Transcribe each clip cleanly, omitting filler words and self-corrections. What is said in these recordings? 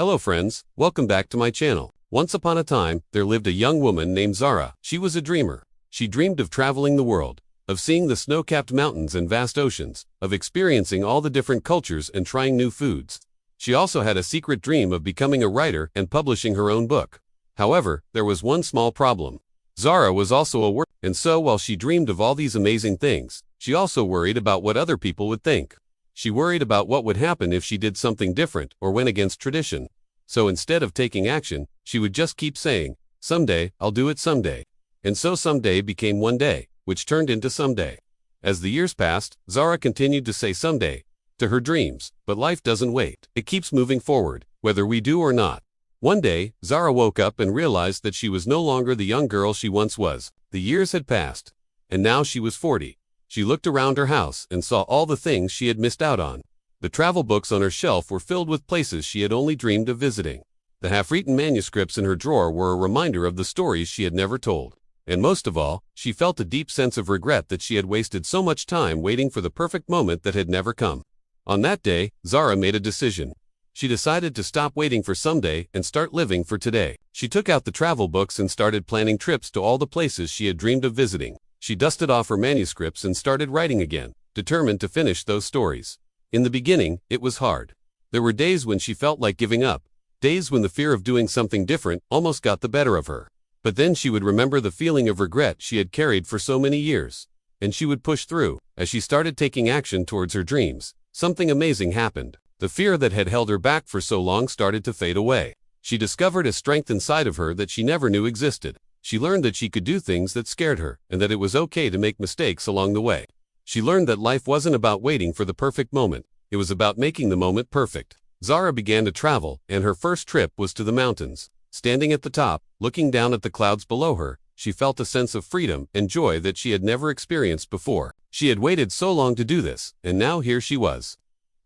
Hello friends, welcome back to my channel. Once upon a time, there lived a young woman named Zara. She was a dreamer. She dreamed of traveling the world, of seeing the snow-capped mountains and vast oceans, of experiencing all the different cultures and trying new foods. She also had a secret dream of becoming a writer and publishing her own book. However, there was one small problem. Zara was also a worker, and so while she dreamed of all these amazing things, she also worried about what other people would think. She worried about what would happen if she did something different or went against tradition. So instead of taking action, she would just keep saying, "Someday, I'll do it someday." And so someday became one day, which turned into someday. As the years passed, Zara continued to say someday to her dreams, but life doesn't wait. It keeps moving forward, whether we do or not. One day, Zara woke up and realized that she was no longer the young girl she once was. The years had passed, and now she was 40. She looked around her house and saw all the things she had missed out on. The travel books on her shelf were filled with places she had only dreamed of visiting. The half-written manuscripts in her drawer were a reminder of the stories she had never told. And most of all, she felt a deep sense of regret that she had wasted so much time waiting for the perfect moment that had never come. On that day, Zara made a decision. She decided to stop waiting for someday and start living for today. She took out the travel books and started planning trips to all the places she had dreamed of visiting. She dusted off her manuscripts and started writing again, determined to finish those stories. In the beginning, it was hard. There were days when she felt like giving up, days when the fear of doing something different almost got the better of her. But then she would remember the feeling of regret she had carried for so many years, and she would push through. As she started taking action towards her dreams, something amazing happened. The fear that had held her back for so long started to fade away. She discovered a strength inside of her that she never knew existed. She learned that she could do things that scared her, and that it was okay to make mistakes along the way. She learned that life wasn't about waiting for the perfect moment. It was about making the moment perfect. Zara began to travel, and her first trip was to the mountains. Standing at the top, looking down at the clouds below her, she felt a sense of freedom and joy that she had never experienced before. She had waited so long to do this, and now here she was.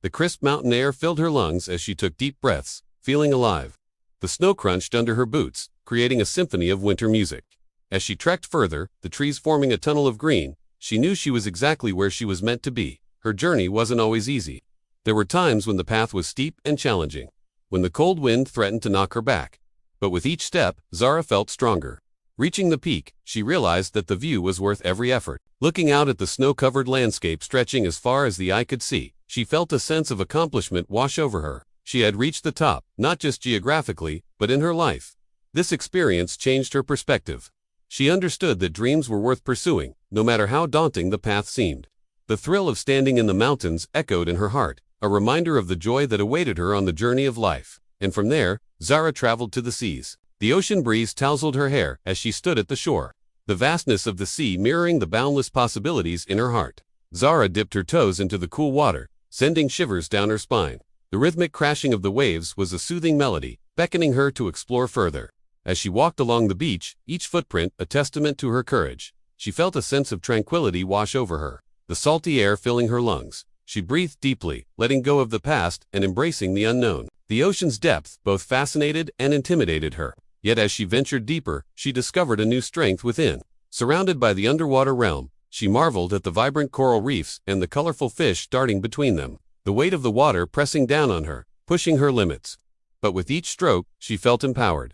The crisp mountain air filled her lungs as she took deep breaths, feeling alive. The snow crunched under her boots, creating a symphony of winter music. As she trekked further, the trees forming a tunnel of green, she knew she was exactly where she was meant to be. Her journey wasn't always easy. There were times when the path was steep and challenging, when the cold wind threatened to knock her back. But with each step, Zara felt stronger. Reaching the peak, she realized that the view was worth every effort. Looking out at the snow-covered landscape stretching as far as the eye could see, she felt a sense of accomplishment wash over her. She had reached the top, not just geographically, but in her life. This experience changed her perspective. She understood that dreams were worth pursuing, no matter how daunting the path seemed. The thrill of standing in the mountains echoed in her heart, a reminder of the joy that awaited her on the journey of life. And from there, Zara traveled to the seas. The ocean breeze tousled her hair as she stood at the shore, the vastness of the sea mirroring the boundless possibilities in her heart. Zara dipped her toes into the cool water, sending shivers down her spine. The rhythmic crashing of the waves was a soothing melody, beckoning her to explore further. As she walked along the beach, each footprint a testament to her courage, she felt a sense of tranquility wash over her, the salty air filling her lungs. She breathed deeply, letting go of the past and embracing the unknown. The ocean's depth both fascinated and intimidated her. Yet as she ventured deeper, she discovered a new strength within. Surrounded by the underwater realm, she marveled at the vibrant coral reefs and the colorful fish darting between them, the weight of the water pressing down on her, pushing her limits. But with each stroke, she felt empowered.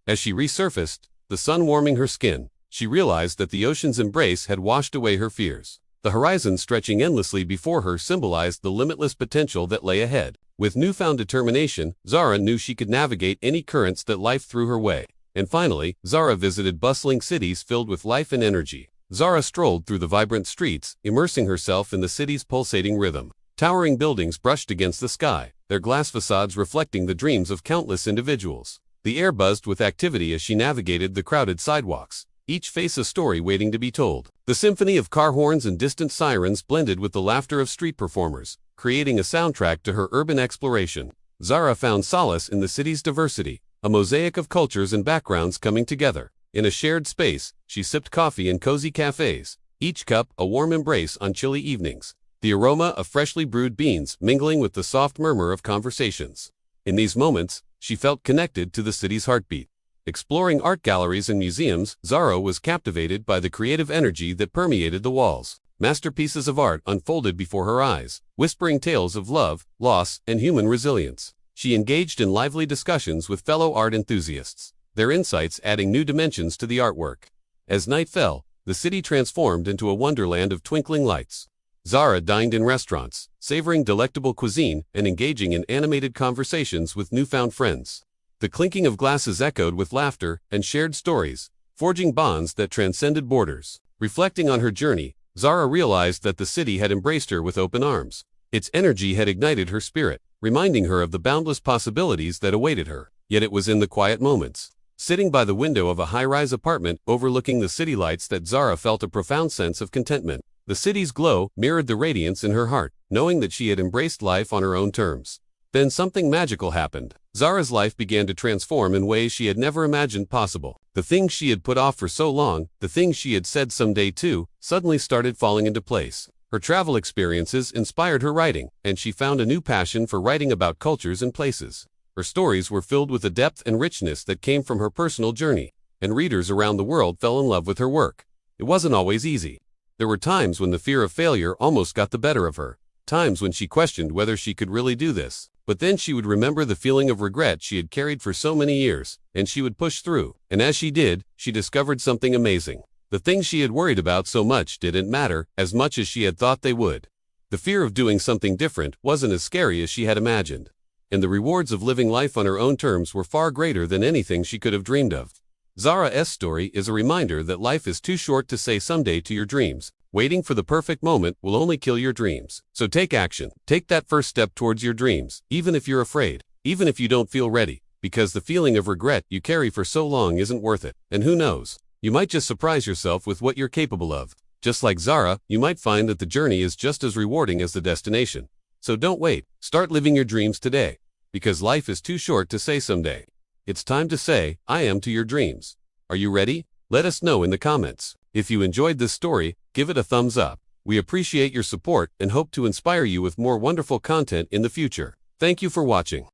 As she resurfaced, the sun warming her skin, she realized that the ocean's embrace had washed away her fears. The horizon stretching endlessly before her symbolized the limitless potential that lay ahead. With newfound determination, Zara knew she could navigate any currents that life threw her way. And finally, Zara visited bustling cities filled with life and energy. Zara strolled through the vibrant streets, immersing herself in the city's pulsating rhythm. Towering buildings brushed against the sky, their glass facades reflecting the dreams of countless individuals. The air buzzed with activity as she navigated the crowded sidewalks, each face a story waiting to be told. The symphony of car horns and distant sirens blended with the laughter of street performers, creating a soundtrack to her urban exploration. Zara found solace in the city's diversity, a mosaic of cultures and backgrounds coming together. In a shared space, she sipped coffee in cozy cafes, each cup a warm embrace on chilly evenings, the aroma of freshly brewed beans mingling with the soft murmur of conversations. In these moments, she felt connected to the city's heartbeat. Exploring art galleries and museums, Zara was captivated by the creative energy that permeated the walls. Masterpieces of art unfolded before her eyes, whispering tales of love, loss, and human resilience. She engaged in lively discussions with fellow art enthusiasts, their insights adding new dimensions to the artwork. As night fell, the city transformed into a wonderland of twinkling lights. Zara dined in restaurants, savoring delectable cuisine and engaging in animated conversations with newfound friends. The clinking of glasses echoed with laughter and shared stories, forging bonds that transcended borders. Reflecting on her journey, Zara realized that the city had embraced her with open arms. Its energy had ignited her spirit, reminding her of the boundless possibilities that awaited her. Yet it was in the quiet moments, sitting by the window of a high-rise apartment overlooking the city lights, that Zara felt a profound sense of contentment. The city's glow mirrored the radiance in her heart, knowing that she had embraced life on her own terms. Then something magical happened. Zara's life began to transform in ways she had never imagined possible. The things she had put off for so long, the things she had said someday too, suddenly started falling into place. Her travel experiences inspired her writing, and she found a new passion for writing about cultures and places. Her stories were filled with a depth and richness that came from her personal journey, and readers around the world fell in love with her work. It wasn't always easy. There were times when the fear of failure almost got the better of her, times when she questioned whether she could really do this. But then she would remember the feeling of regret she had carried for so many years, and she would push through. And as she did, she discovered something amazing. The things she had worried about so much didn't matter as much as she had thought they would. The fear of doing something different wasn't as scary as she had imagined, and the rewards of living life on her own terms were far greater than anything she could have dreamed of. Zara's story is a reminder that life is too short to say someday to your dreams. Waiting for the perfect moment will only kill your dreams. So take action. Take that first step towards your dreams, even if you're afraid, even if you don't feel ready, because the feeling of regret you carry for so long isn't worth it. And who knows, you might just surprise yourself with what you're capable of. Just like Zara, you might find that the journey is just as rewarding as the destination. So don't wait. Start living your dreams today, because life is too short to say someday. It's time to say, I am to your dreams. Are you ready? Let us know in the comments. If you enjoyed this story, give it a thumbs up. We appreciate your support and hope to inspire you with more wonderful content in the future. Thank you for watching.